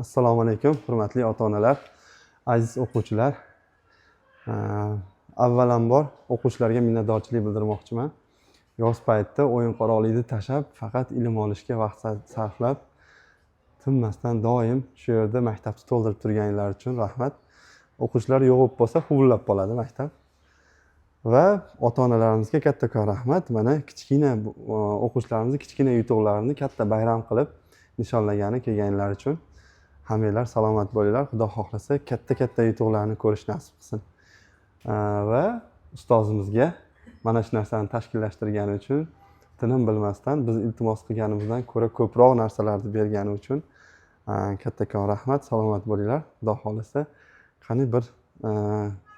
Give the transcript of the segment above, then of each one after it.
Assalomu alaykum, hurmatli ota-onalar, aziz o'quvchilar. Avvalambor o'quvchilarga minnatdorchilik bildirmoqchiman. Yoz paytida o'yin qaroqlikni tashlab, faqat ilm olishga vaqt sarflab, tinmasdan doim shu yerda maktabni to'ldirib turganlar uchun rahmat. O'quvchilar yo'q bo'lsa, huvullab qoladi maktab. Va ota-onalarimizga kattakon rahmat. Mana kichkina o'quvchilarimizni kichkina yutuqlarini katta bayram qilib nishonlagani kelganlar uchun hammanglar salomat bo'linglar. Xudo xohlasa katta yutuqlarni ko'rish nasib qilsin. Va ustozimizga mana shu narsani tashkillashtirgani uchun tinim bilmasdan biz iltimos qilganimizdan ko'ra ko'proq narsalarni bergani uchun kattakon rahmat. Salomat bo'linglar. Xudo xohlasa qani bir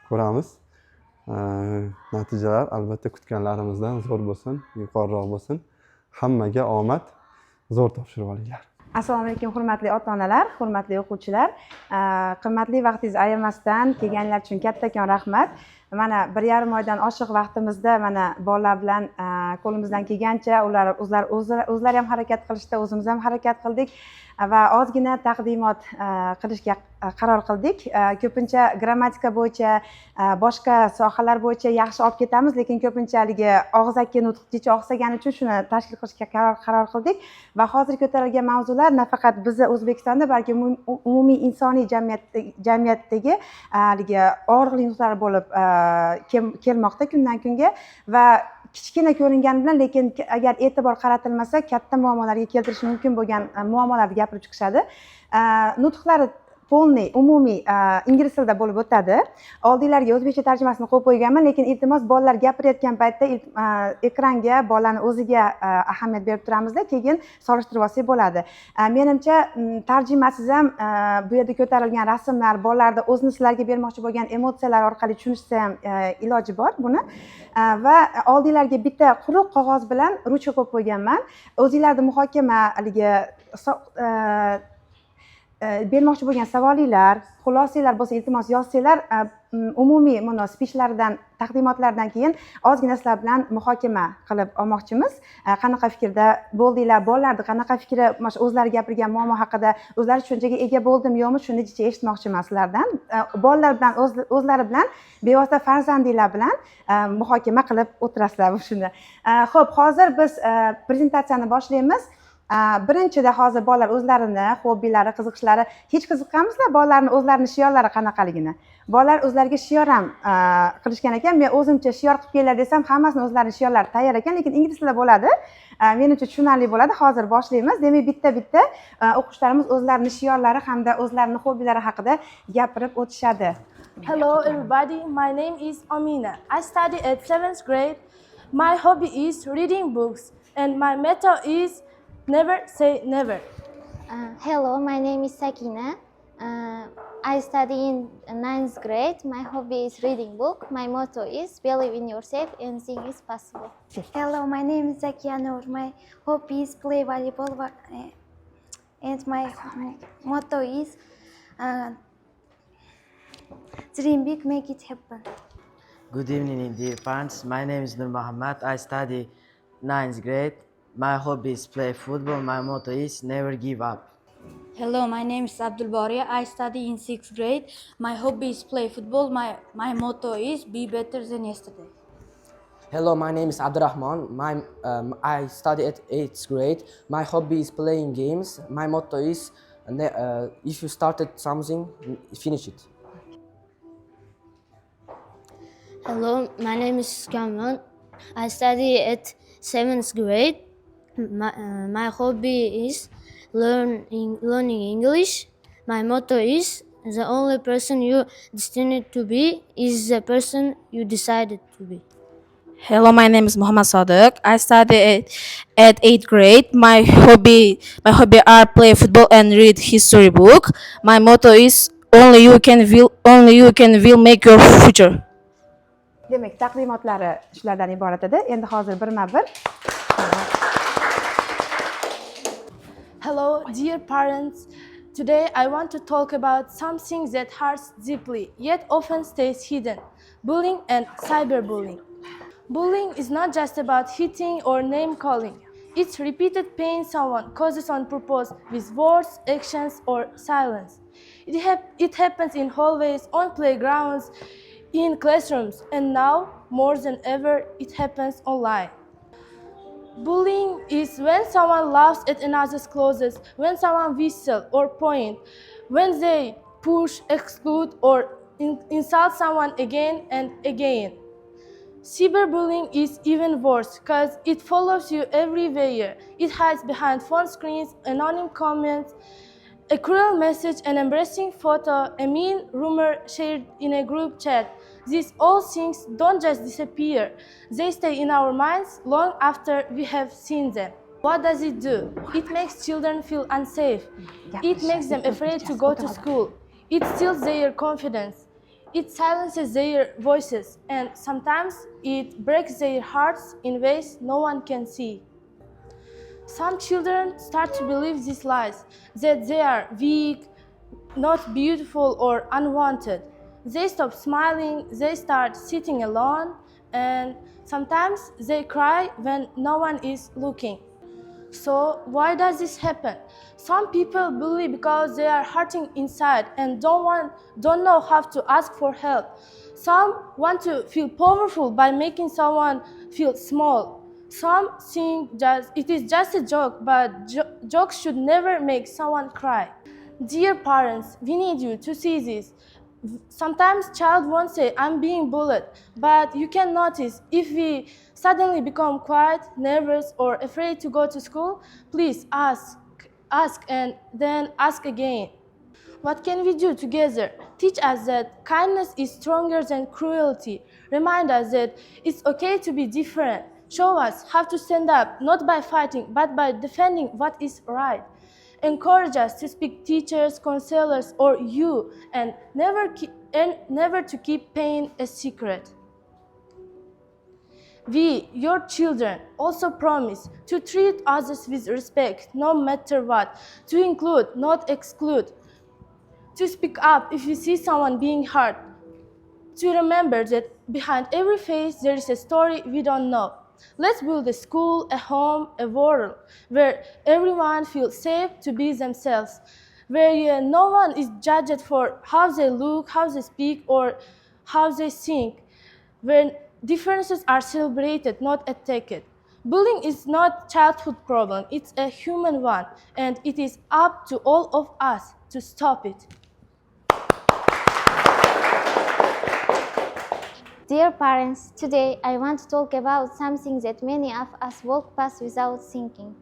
ko'ramiz. Natijalar albatta kutganlarimizdan zo'r bo'lsin, yuqoriroq bo'lsin. Hammaga omad, zo'r topshirib olinglar. Assalomu alaykum, hurmatli ota-onalar, hurmatli o'quvchilar. Qimmatli vaqtingizni ayamasdan kelganlar uchun kattakon rahmat. Mana 1,5 oydan oshiq vaqtimizda mana bolalar bilan qo'limizdan kelgancha o'zlari ham harakat qilishdi, o'zimiz ham harakat qildik va ozgina taqdimot qilishga qaror qildik. Ko'pincha grammatika bo'yicha, boshqa sohalar bo'yicha yaxshi olib ketamiz, lekin ko'pinchalik og'zaki nutqgacha oqsagani uchun shuni tashkil qilishga qaror qildik va hozir ko'tarilgan mavzular nafaqat bizni O'zbekistonda, balki umumiy insoniy jamiyatdagi og'riqli nuqtalar bo'lib kelmoqda kundan kunga va kichkina ko'ringani bilan, lekin agar e'tibor qaratilmasa katta muammolarga keltirishi mumkin bo'lgan muammolarni gapirib chiqishadi. Nutqlari polniy, umumiy ingliz tilida bo'lib o'tadi. Oldinglarga o'zbekcha tarjimasini qo'yib qo'yganman, lekin iltimos bolalar gapirayotgan paytda ekranga, bolani o'ziga ahamiyat berib turamizda, keyin solishtirib olsak bo'ladi. Menimcha tarjimasiz ham bu yerda ko'tarilgan rasmlar, bolalarda o'zini sizlarga bermoqchi bo'lgan emotsiyalar orqali tushunishsa ham iloji bor buni. Va oldinglarga bitta quruq qog'oz bilan ruchka qo'yib qo'yganman. O'zingizlarning muhokama bermoqchi bo'lgan savolinglar, xulosalar bo'lsa iltimos yozsanglar, umumiy mana spichlardan, taqdimotlardan keyin ozgina sizlar bilan muhokama qilib olmoqchimiz. Qanaqa fikrda bo'ldinglar, bolalarning qanaqa fikri, mana o'zlari gapirgan muammo haqida o'zlari tushunchaga ega bo'ldimi yo'qmi, shuni jicha eshitmoqchiman sizlardan. Bolalar bilan o'zlari bilan bevosita farzandinglar bilan muhokama qilib o'tirasizlar shuni. Xo'p, hozir biz prezentatsiyani boshlaymiz. Birinchida hozir bolalar o'zlarini hobbilari, qiziqishlari, hech qiziqqanmizlar bolalarning o'zlarini shiorlari qanaqaligini. Bolalar o'zlariga shior ham qilishgan ekan. Men o'zimcha shior qilib kelinglar desam, hammasini o'zlarining shiorlari tayyor ekan, lekin ingliz tilida bo'ladi. Menimcha tushunarli bo'ladi. Hozir boshlaymiz. Demak, bitta o'quvchilarimiz o'zlarining shiorlari hamda o'zlarining hobbilari haqida gapirib o'tishadi. Hello everybody, my name is Amina. I study at 7th grade. My hobby is reading books and my motto is never say never. Hello, my name is Sakina. I study in 9th grade. My hobby is reading book. My motto is believe in yourself, anything is possible. Hello, my name is Zakia Noor. My hobby is play volleyball and my motto is dream big, make it happen. Good evening, dear parents. My name is Nur Muhammad. I study 9th grade. My hobby is play football. My motto is never give up. Hello, my name is Abdul Baria. I study in 6th grade. My hobby is play football. My motto is be better than yesterday. Hello, my name is Abdurrahman. I study at 8th grade. My hobby is playing games. My motto is if you started something, finish it. Hello, my name is Kamran. I study at 7th grade. My hobby is learning English. My motto is the only person you destined to be is the person you decided to be. Hello, my name is Muhammad Sadiq. I study at 8th grade. My hobby are play football and read history book. My motto is only you can will make your future. Demak, taqdimotlari shulardan iborat edi. Endi hozir birma-bir. Hello, dear parents. Today I want to talk about something that hurts deeply, yet often stays hidden. Bullying and cyberbullying. Bullying is not just about hitting or name calling. It's repeated pain someone causes on purpose with words, actions, or silence. It happens in hallways, on playgrounds, in classrooms, and now, more than ever, it happens online. Bullying is when someone laughs at another's clothes, when someone whistles or points, when they push, exclude, or insult someone again and again. Cyberbullying is even worse because it follows you everywhere. It hides behind phone screens, anonymous comments, a cruel message, an embarrassing photo, a mean rumor shared in a group chat. These all things don't just disappear. They stay in our minds long after we have seen them. What does it do? It makes children feel unsafe. It makes them afraid to go to school. It steals their confidence. It silences their voices, and sometimes it breaks their hearts in ways no one can see. Some children start to believe these lies, that they are weak, not beautiful, or unwanted. They stop smiling, they start sitting alone, and sometimes they cry when no one is looking. So why does this happen? Some people bully because they are hurting inside and don't know how to ask for help. Some want to feel powerful by making someone feel small. Some think it is just a joke, but jokes should never make someone cry. Dear parents, we need you to see this. Sometimes child won't say, I'm being bullied, but you can notice if we suddenly become quiet, nervous, or afraid to go to school, please ask and then ask again. What can we do together? Teach us that kindness is stronger than cruelty. Remind us that it's okay to be different. Show us how to stand up, not by fighting, but by defending what is right. Encourage us to speak teachers, counselors, or you, and never to keep pain a secret. We, your children, also promise to treat others with respect, no matter what, to include, not exclude, to speak up if you see someone being hurt, to remember that behind every face there is a story we don't know. Let's build a school, a home, a world where everyone feels safe to be themselves, where no one is judged for how they look, how they speak, or how they think, where differences are celebrated, not attacked. Bullying is not a childhood problem, it's a human one, and it is up to all of us to stop it. Dear parents, today I want to talk about something that many of us walk past without thinking.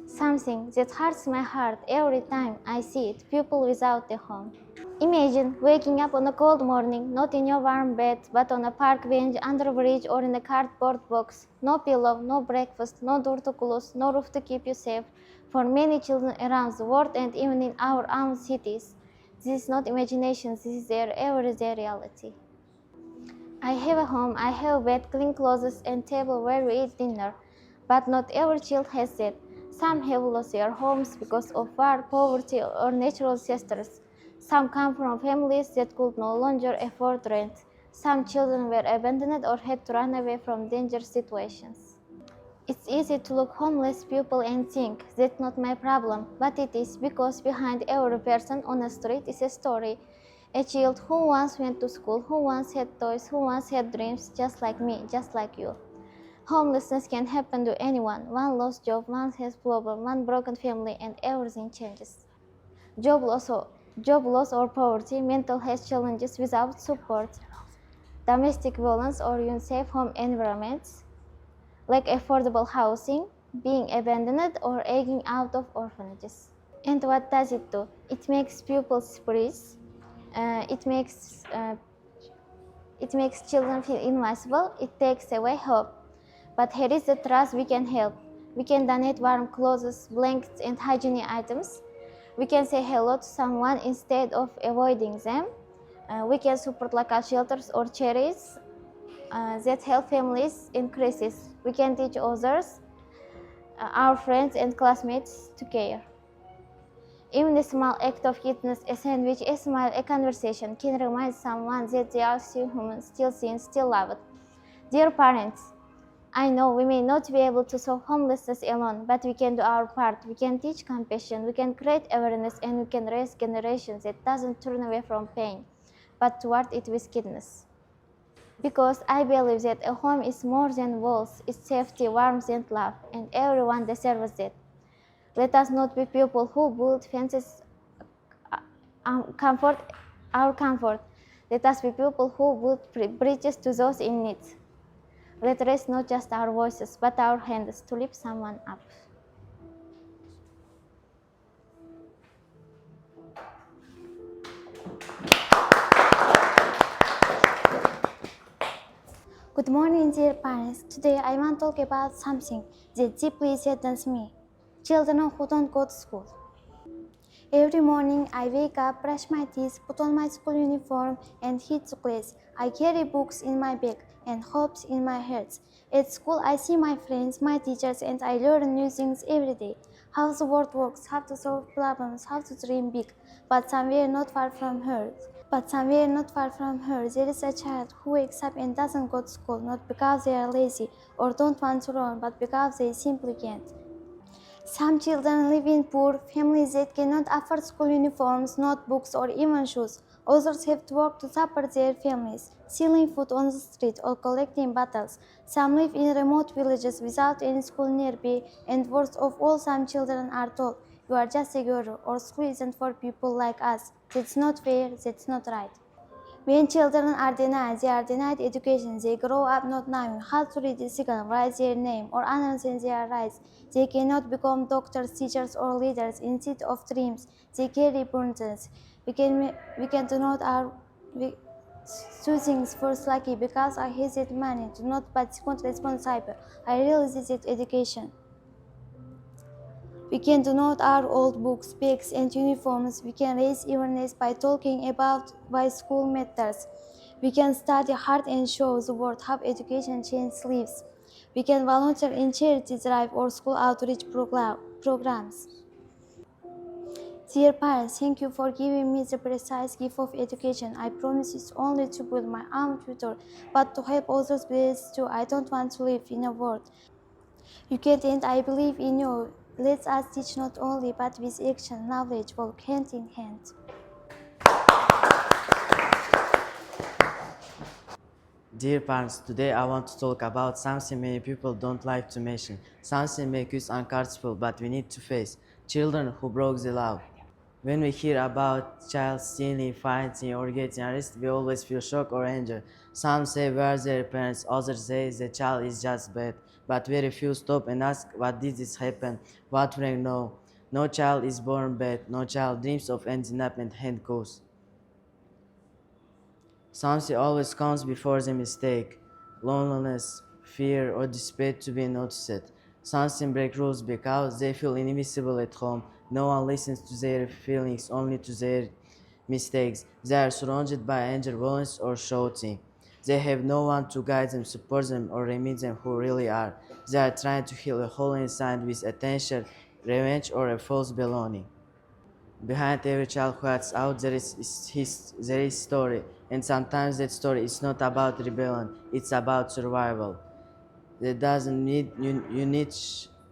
Something that hurts my heart every time I see it, people without a home. Imagine waking up on a cold morning, not in your warm bed, but on a park bench, under a bridge, or in a cardboard box. No pillow, no breakfast, no door to close, no roof to keep you safe. For many children around the world and even in our own cities, this is not imagination, this is their everyday reality. I have a home, I have a bed, clean clothes, and table where we eat dinner. But not every child has that. Some have lost their homes because of war, poverty, or natural disasters. Some come from families that could no longer afford rent. Some children were abandoned or had to run away from dangerous situations. It's easy to look homeless people and think, that's not my problem. But it is, because behind every person on the street is a story. A child who once went to school, who once had toys, who once had dreams, just like me, just like you. Homelessness can happen to anyone. One lost job, one has problem, one broken family, and everything changes. Job loss or poverty, mental health challenges without support, domestic violence or unsafe home environments, lack affordable housing, being abandoned or aging out of orphanages. And what does it do? It makes pupils freeze. It makes children feel invisible. It takes away hope. But here is the trust: we can help. We can donate warm clothes, blankets, and hygiene items. We can say hello to someone instead of avoiding them. We can support local shelters or charities that help families in crisis. We can teach others, our friends and classmates, to care. Even a small act of kindness, a sandwich, a smile, a conversation, can remind someone that they are still human, still seen, still loved. Dear parents, I know we may not be able to solve homelessness alone, but we can do our part. We can teach compassion, we can create awareness, and we can raise generations that doesn't turn away from pain, but toward it with kindness. Because I believe that a home is more than walls, it's safety, warmth, and love, and everyone deserves that. Let us not be people who build fences comfort our comfort. Let us be people who build bridges to those in need. Let raise not just our voices, but our hands to lift someone up. Good morning, dear parents. Today I want to talk about something that deeply saddens me. Children who don't go to school. Every morning I wake up, brush my teeth, put on my school uniform and head to class. I carry books in my bag and hopes in my heart. At school I see my friends, my teachers, and I learn new things every day. How the world works, how to solve problems, how to dream big. But somewhere not far from her, there is a child who wakes up and doesn't go to school, not because they are lazy or don't want to learn, but because they simply can't. Some children live in poor families that cannot afford school uniforms, notebooks, or even shoes. Others have to work to support their families, selling food on the street or collecting bottles. Some live in remote villages without any school nearby, and worst of all, some children are told, "You are just a girl," or "School isn't for people like us." That's not fair, that's not right. When children are denied, they are denied education. They grow up not knowing how to read a signal, write their name, or understand their rights. They cannot become doctors, teachers, or leaders. Instead of dreams, they carry burdens. We can do not our choosing first lucky because I hesitate money, do not but second responsible. I realize that education. We can donate our old books, bags, and uniforms. We can raise awareness by talking about why school matters. We can study hard and show the world how education changes lives. We can volunteer in charity drive or school outreach programs. Dear parents, thank you for giving me the precise gift of education. I promise it's only to build my own future, but to help others blessed too. I don't want to live in a world you can't, and I believe in you. Let us teach not only, but with action, knowledge, walk hand in hand. Dear parents, today I want to talk about something many people don't like to mention. Something makes us uncomfortable, but we need to face. Children who broke the law. When we hear about child stealing, fighting, or getting arrested, we always feel shock or anger. Some say where their parents, others say the child is just bad. But very few stop and ask, what did this happen? What wrong? No. No child is born bad. No child dreams of ending up in handcuffs. Something always comes before the mistake. Loneliness, fear, or despair to be noticed. Something break rules because they feel invisible at home. No one listens to their feelings, only to their mistakes. They are surrounded by anger, violence, or shouting. They have no one to guide them, support them, or remind them who really are. They are trying to heal a hole inside with attention, revenge, or a false belonging. Behind every child who acts out, there is story, and sometimes that story is not about rebellion; it's about survival. That doesn't need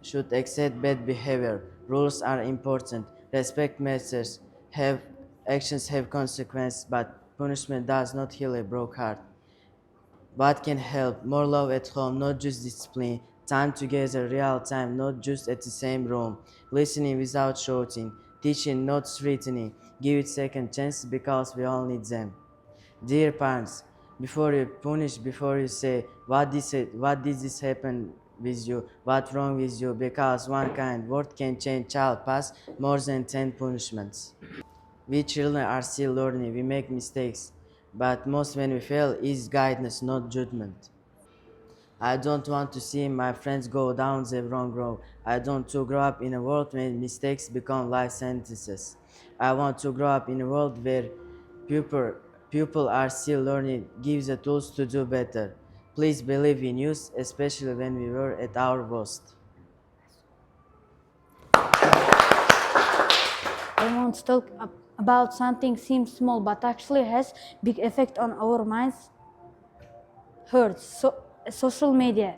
should accept bad behavior. Rules are important. Respect matters. Actions have consequences, but punishment does not heal a broken heart. What can help? More love at home, not just discipline. Time together, real time, not just at the same room. Listening without shouting. Teaching, not threatening. Give it second chances because we all need them. Dear parents, before you punish, before you say, what did this happen with you, what wrong with you, because one kind word can change child past more than 10 punishments. We children are still learning, we make mistakes, but most when we fail is guidance, not judgment. I don't want to see my friends go down the wrong road. I don't want to grow up in a world where mistakes become life sentences. I want to grow up in a world where people are still learning, give the tools to do better. Please believe in youth, especially when we were at our worst. I want to talk about something seems small but actually has big effect on our minds. Hurts. Social media.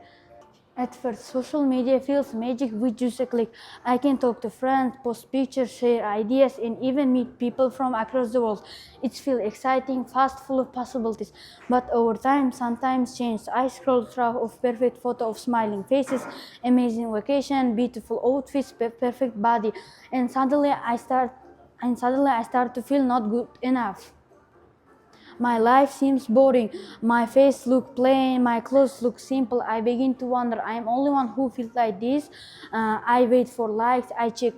At first, social media feels magic with just a click. I can talk to friends, post pictures, share ideas, and even meet people from across the world. It feels exciting, fast, full of possibilities. But over time, sometimes change. I scroll through of perfect photo of smiling faces, amazing vacation, beautiful outfits, perfect body, and suddenly I start to feel not good enough. My life seems boring. My face looks plain. My clothes look simple. I begin to wonder. I am only one who feels like this. I wait for likes. I check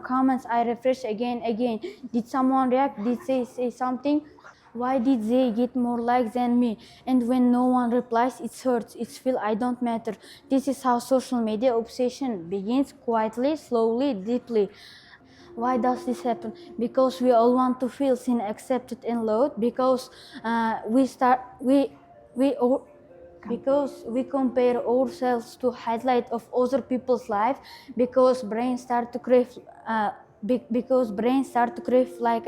comments. I refresh again. Did someone react? Did they say something? Why did they get more likes than me? And when no one replies, it hurts. It feels I don't matter. This is how social media obsession begins, quietly, slowly, deeply. Why does this happen? Because we all want to feel seen, accepted, and loved. Because because we compare ourselves to highlight of other people's life. Because brains start to crave. Because brains start to crave like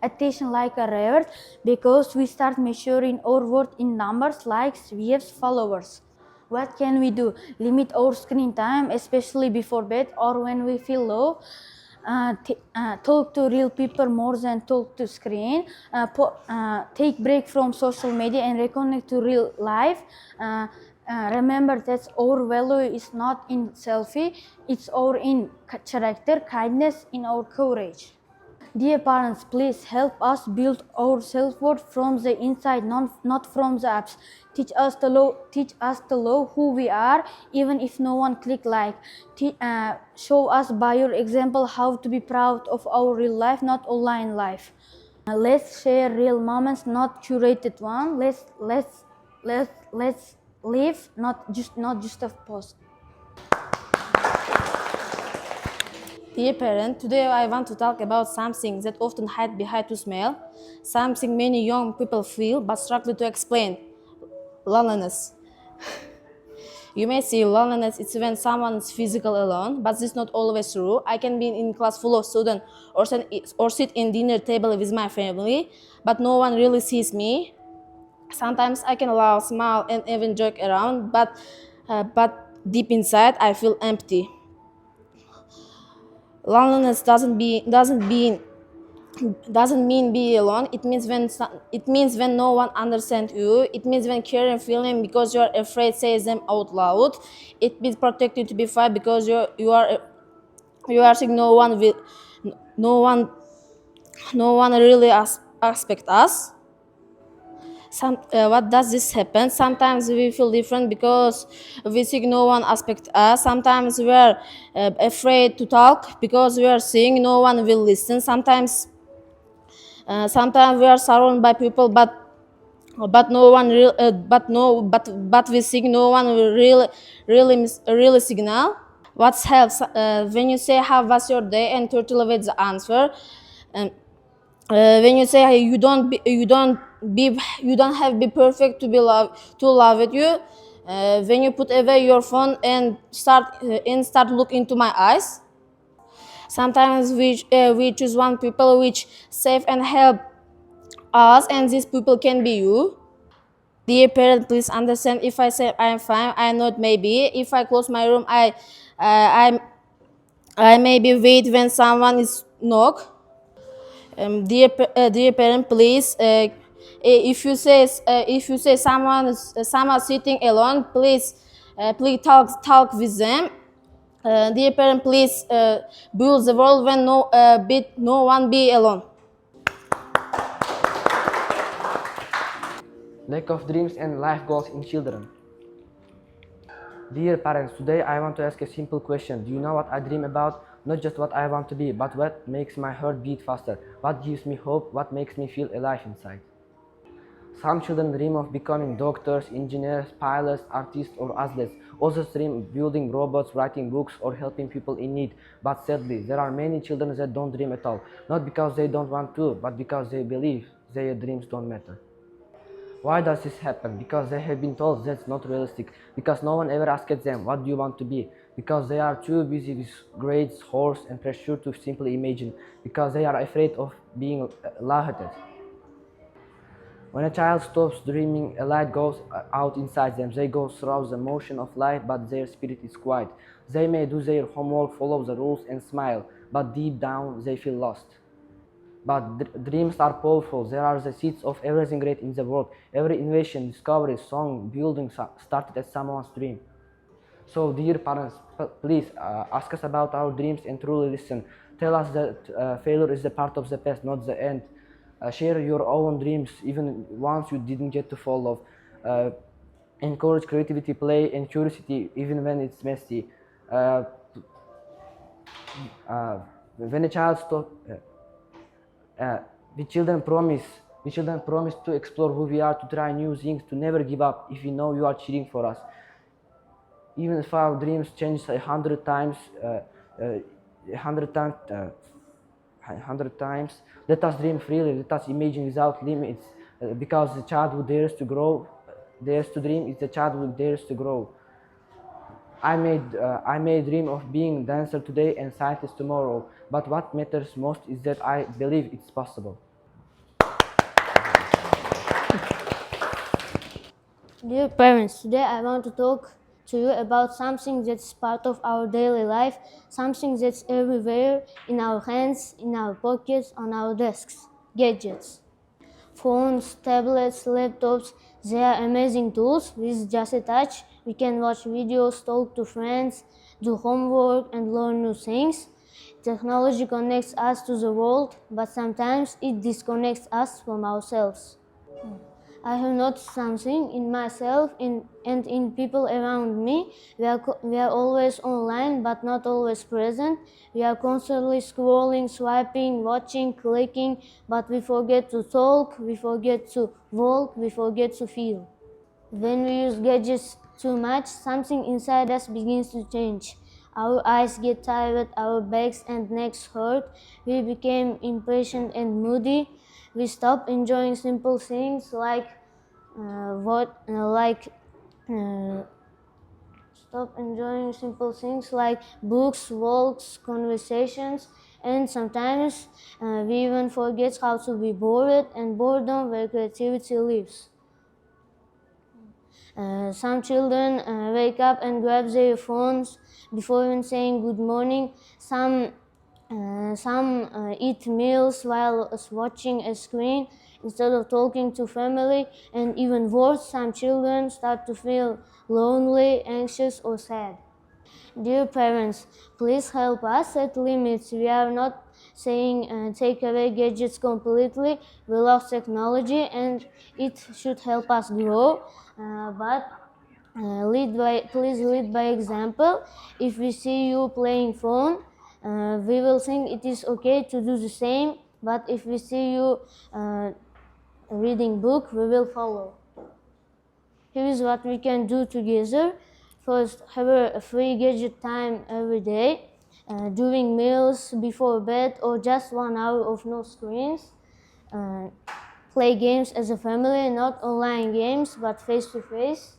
attention like a reward. Because we start measuring our worth in numbers, likes, views, followers. What can we do? Limit our screen time, especially before bed or when we feel low. Talk to real people more than talk to screen. Take break from social media and reconnect to real life. Remember that our value is not in selfie, it's our in character, kindness, in our courage. Dear parents, please help us build our self-worth from the inside, not from the apps. Teach us to love who we are, even if no one click like. Show us by your example how to be proud of our real life, not online life. Let's share real moments, not curated one. Let's live, not just a post. Dear parent, today I want to talk about something that often hides behind a smile, something many young people feel but struggle to explain: loneliness. You may see loneliness is when someone is physically alone, but this is not always true. I can be in class full of students or sit in dinner table with my family, but no one really sees me. Sometimes I can laugh, smile, and even joke around, but deep inside I feel empty. Loneliness doesn't mean be alone. It means when no one understands you. It means when caring feeling because you are afraid say them out loud. It means protected to be fine because you are saying no one no one really expect us. What does this happen? Sometimes we feel different because we think no one expect us. Sometimes we are afraid to talk because we are seeing no one will listen. Sometimes we are surrounded by people, but no one real, but we think no one will really signal. What helps when you say how was your day and turtle with the answer. Um, when you say you don't have to be perfect to love it you. When you put away your phone and start look into my eyes. Sometimes we choose one people which safe and help us, and these people can be you. Dear parent, please understand. If I say I am fine, I am not. Maybe if I close my room, I maybe wait when someone is knock. Dear parent, please. If you say someone sitting alone, please talk with them. Dear parent, please build the world when no one be alone. Lack of dreams and life goals in children. Dear parents, today I want to ask a simple question. Do you know what I dream about? Not just what I want to be, but what makes my heart beat faster, what gives me hope, what makes me feel alive inside. Some children dream of becoming doctors, engineers, pilots, artists, or athletes. Others dream of building robots, writing books, or helping people in need. But sadly, there are many children that don't dream at all. Not because they don't want to, but because they believe their dreams don't matter. Why does this happen? Because they have been told that's not realistic. Because no one ever asked them, what do you want to be? Because they are too busy with grades, horse, and pressure to simply imagine. Because they are afraid of being laughed at. When a child stops dreaming, a light goes out inside them. They go through the motion of life, but their spirit is quiet. They may do their homework, follow the rules, and smile, but deep down they feel lost. But dreams are powerful. They are the seeds of everything great in the world. Every invention, discovery, song, building started as someone's dream. So, dear parents, please ask us about our dreams and truly listen. Tell us that failure is a part of the past, not the end. Share your own dreams, even ones you didn't get to follow. Encourage creativity, play, and curiosity, even when it's messy. When a child stops, we children promise to explore who we are, to try new things, to never give up if we know you are cheering for us. Even if our dreams change 100 times, let us dream freely, let us imagine without limits, because the child who dares to grow, dares to dream, is the child who dares to grow. I may dream of being a dancer today and scientist tomorrow, but what matters most is that I believe it's possible. Dear parents, today I want to talk to you about something that's part of our daily life, something that's everywhere, in our hands, in our pockets, on our desks: gadgets. Phones, tablets, laptops, they are amazing tools. With just a touch, we can watch videos, talk to friends, do homework, and learn new things. Technology connects us to the world, but sometimes it disconnects us from ourselves. I have noticed something in myself and in people around me. We are always online, but not always present. We are constantly scrolling, swiping, watching, clicking, but we forget to talk, we forget to walk, we forget to feel. When we use gadgets too much, something inside us begins to change. Our eyes get tired, our backs and necks hurt, we became impatient and moody. We stop enjoying simple things like books, walks, conversations, and sometimes we even forget how to be bored, and boredom where creativity lives. Some children wake up and grab their phones before even saying good morning. Some eat meals while watching a screen instead of talking to family, and even worse, some children start to feel lonely, anxious, or sad. Dear parents, please help us set limits. We are not saying take away gadgets completely. We love technology and it should help us grow, but please lead by example. If we see you playing phone, we will think it is okay to do the same, but if we see you reading book, we will follow. Here is what we can do together. First, have a free gadget time every day, during meals, before bed, or just 1 hour of no screens. Play games as a family, not online games, but face-to-face.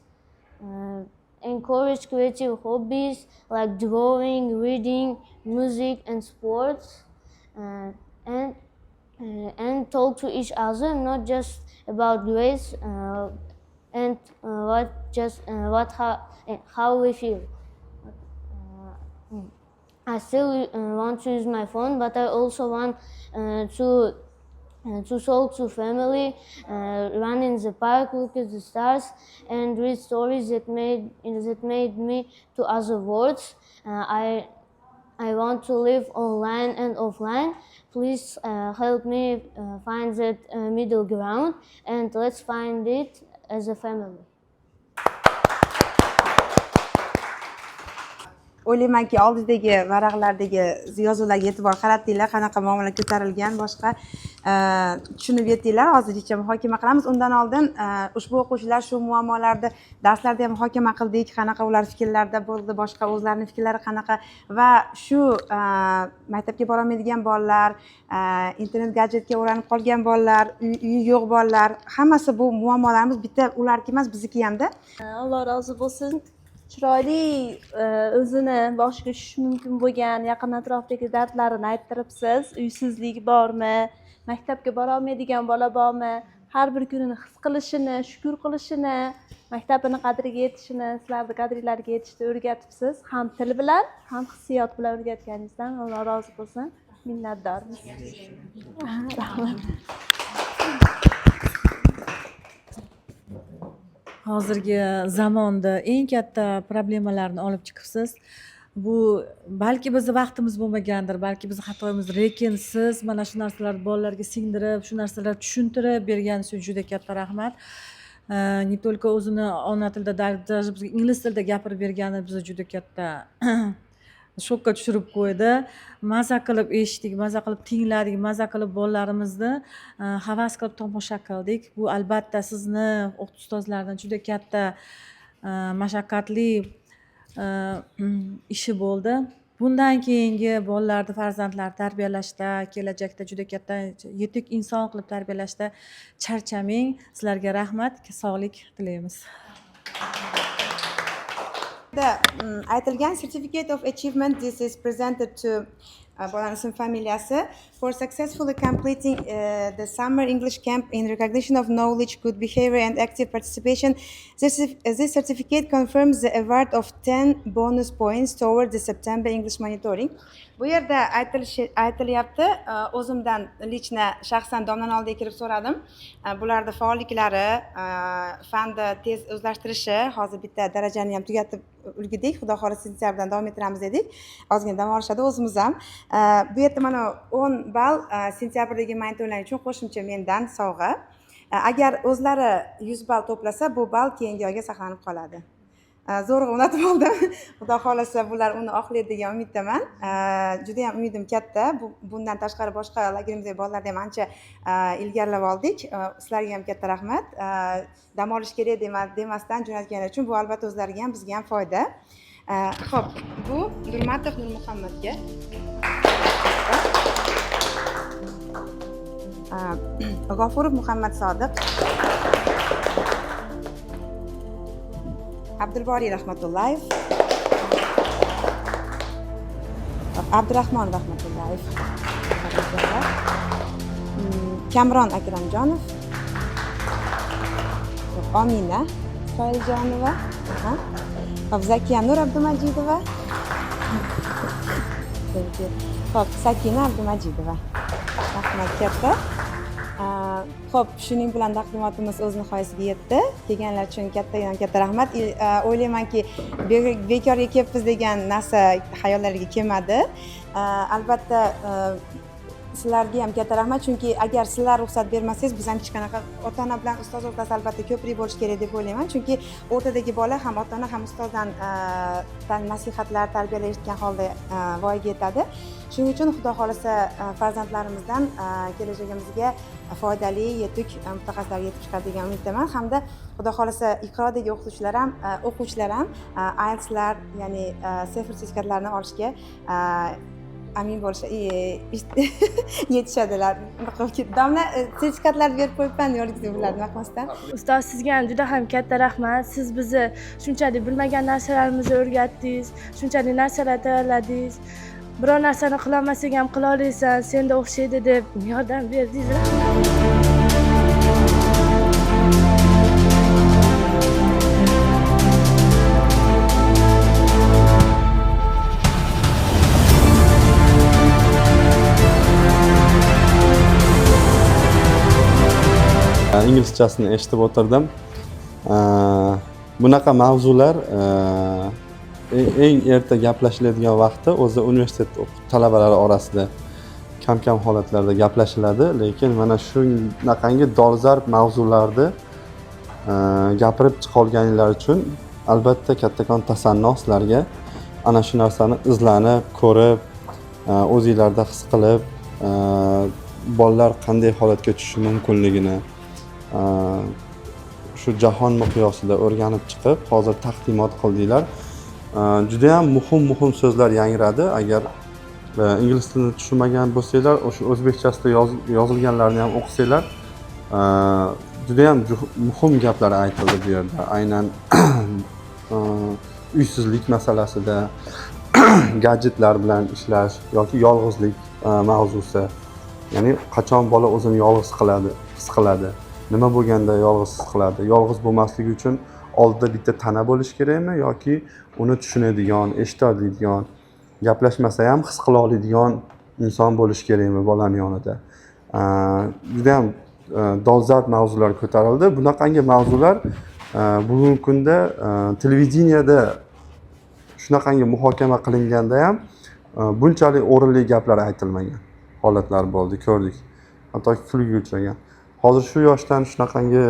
Encourage creative hobbies like drawing, reading, music, and sports. And talk to each other, not just about grades, and how we feel. I still want to use my phone, but I also want to talk to family, run in the park, look at the stars, and read stories that made me to other worlds. I want to live online and offline. Please help me find that middle ground, and let's find it as a family. O'ylaymanki oldidagi varaqlardagi yozuvlarga e'tibor qaratdinglar, qanaqa muomala ko'tarilgan, boshqa tushunib yetdinglar. Hozirgacha muhokama qilamiz. Undan oldin ushbu o'quvchilar shu muammolarni darslarda ham muhokama qildik, qanaqa ular fikrlarda bo'ldi, boshqa o'zlarining fikrlari qanaqa, va shu maktabga bora olmaydigan bolalar, internet gadjetga o'rganib qolgan bolalar, uyi yo'q bolalar, hammasi bu muammolarimiz bitta ularniki emas, bizniki hamda. Alloh rozi bo'lsin. Chiroyli o'zini boshiga tushishi mumkin bo'lgan yaqin atrofdagi dardlarini ayttiribsiz. Uysizlik bormi? Maktabga bora olmaydigan bola bormi? har bir kunini his qilishini, shukur qilishini, maktabini qadriga yetishini, sizlarni qadringlarga yetishni o'rgatibsiz. Ham til bilan, ham hissiyot bilan o'rgatganingizdan Alloh rozi bo'lsin. Minnatdormiz. Rahmat. Hozirgi zamonda eng katta problemalarni olib chiqibsiz. Bu balki bizni vaqtimiz bo'lmagandir, balki bizni xatoyimiz, lekin siz mana shu narsalarni bolalarga singdirib, shu narsalarni tushuntirib berganingiz uchun juda katta rahmat. Не только o'zini ona tilida, даже bizga ingliz tilida gapirib bergani bizni juda katta shokka tushirib qo'ydi. Maza qilib eshitdik, maza qilib tingladik, maza qilib bolalarimizni havas qilib tomosha qildik. Bu albatta sizni ustozlardan juda katta mashaqqatli ishi bo'ldi. Bundan keyingi bolalarni, farzandlarni tarbiyalashda, kelajakda juda katta yetuk inson qilib tarbiyalashda charchamang. Sizlarga rahmat, sog'lik tilaymiz. Aytilgan certificate of achievement, this is presented to Bolalarning familiyasi for successfully completing the summer English camp in recognition of knowledge, good behavior and active participation. This certificate confirms the award of 10 bonus points toward the September English monitoring. Bu yerda aytilyapti, o'zimdan lichna shaxsan domlaning oldiga kirib so'radim. Bularda faolliklari, fanda tez o'zlashtirishi, hozir bitta darajani ham tugatib ulgurdik. Xudo xohlasa sentyabrdan davom ettiramiz dedik. Ozgina dam olishadi o'zimiz ham. Bu yerda mana 10 ball sentyabrdagi monitorlar uchun qo'shimcha mendan sovg'a. Agar o'zlari 100 ball to'plasa, bu ball keyingi oyga saqlanib qoladi. Zo'rg'a unutib oldim. Xudo xohlasa bular uni oqlaydi degan umiddaman. Juda ham umidim katta. Bundan tashqari boshqa lagerimizdagi bolalarni ham ancha ilgarilab oldik. Sizlarga ham katta rahmat. Dam olish kerak demasdan jo'natganingiz uchun bu albatta o'zlariga ham bizga ham foyda. Xo'p, bu Nurmatov Nurmuhammadga. G'ofurov Muhammad Sodiq. Abdulboriy Rahmatullayev. Abdurahmon Rahmatullayev. Kamron Akramjonov. Omina Isroiljonova. Zakiya Nur Abdumajidova. Xo'p, Sakina Abdumajidova. Rahmat katta. Xo'p, shuning bilan taqdimotimiz o'z nihoyasiga yetdi. Kelganlar uchun katta rahmat. O'ylaymanki, bekorga kelibmiz degan narsa xayollariga kelmadi. Albatta sizlarga ham katta rahmat, chunki agar sizlar ruxsat bermasangiz, biz ham hech qanaqa ota-ona bilan ustoz o'rtasida albatta ko'prik bo'lish kerak deb o'ylayman. Chunki o'rtadagi bola ham ota-ona ham ustozdan nasihatlar, tarbiyalar eshitgan holda voyaga yetadi. Shuning uchun Xudo xolasa farzandlarimizdan kelajagimizga foydali, yetuk mutaxassislarga yetib chiqadi degan umiddaman. Hamda Xudo xolasa IQRORdagi o'quvchilar ham IELTSlar, ya'ni sifr sertifikatlarini olishga amin bo'lish yetishadilar. Domla sertifikatlarni berib qo'yibman, yorliqlar bularni vaqtmasdan. Ustoz, sizga ham juda ham katta rahmat. Siz bizni shunchalik bilmagan narsalarimizni o'rgatdingiz, shunchalik narsalar tayyorladingiz. Biror narsani qilolmasak ham qila olasan, senda o'xshaydi deb yordam berdingiz. Inglizchasini eshitib o'tirdim. Bunaqa mavzular eng erta gaplashiladigan vaqtda o'zi universitet talabalari orasida kam holatlarda gaplashiladi, lekin mana shunaqangi dolzarb mavzularni gapirib chiqolganinglar uchun albatta kattakon tasanno sizlarga. Ana shu narsani izlanib, ko'rib, o'zingizlarda his qilib, bolalar qanday holatga tushishi mumkinligini shu jahon miqyosida o'rganib chiqib, hozir taqdimot qildinglar. Juda ham muhim so'zlar yangradi. Agar ingliz tilini tushunmagan bo'lsanglar, o'sha o'zbekchasida yozilganlarni ham o'qisanglar, juda ham muhim gaplar aytildi bu yerda. Aynan uysizlik masalasida, gadjetlar bilan ishlash yoki yolg'izlik mavzusi. Ya'ni qachon bola o'zini yolg'iz his qiladi. nima bo'lganda yolg'iz his qiladi? Yolg'iz bo'lmasligi uchun oldida bitta tana bo'lishi kerakmi yoki uni tushunadigan, eshitadigan, gaplashmasa ham his qila oladigan inson bo'lishi kerakmi bolani yonida? Juda ham dolzarb mavzular ko'tarildi. Bunaqangi mavzular bugungi kunda televideniyada shunaqangi muhokama qilinganda ham bunchalik o'rinli gaplar aytilmagan holatlar bo'ldi, ko'rdik. Hattoki kulgiga uchragan. Hozir shu yoshdan shunaqangi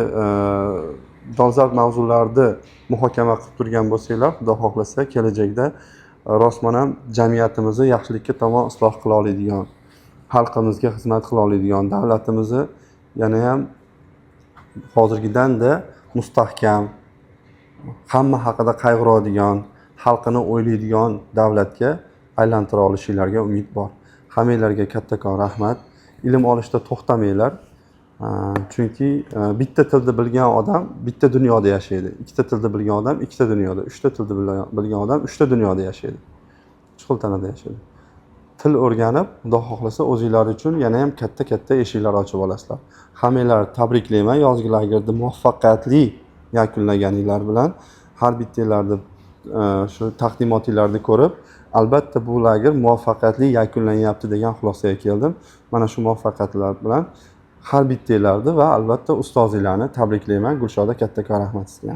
dolzarb mavzularni muhokama qilib turgan bo'lsanglar, xudo xohlasa kelajakda rostman ham jamiyatimizni yaxshilikka tomon isloh qila oladigan, xalqimizga xizmat qila oladigan, davlatimizni yana ham hozirgidanda mustahkam, hamma haqida qayg'uradigan, xalqini o'ylaydigan davlatga aylantira olishinglarga umid bor. Hammanglarga kattakon rahmat. Ilm olishda to'xtamanglar. Chunki bitta tilni bilgan odam bitta dunyoda yashaydi. Ikkita tilni bilgan odam ikkita dunyoda, uchta tilni bilgan odam uchta dunyoda yashaydi. Uch xil tanada yashaydi. Til o'rganib, xudo xohlasa o'zinglar uchun yana ham katta eshiklar ochib olasizlar. Hammanglar tabriklayman yozgi lagerni muvaffaqiyatli yakunlaganinglar bilan. Har bittanglarni shu taqdimotinglarni ko'rib, albatta bu lager muvaffaqiyatli yakunlanyapti degan xulosaga keldim. Mana shu muvaffaqiyatlar bilan har bittanglarni va albatta ustozinglarni tabriklayman. Gulshoda kattakon rahmat sizga.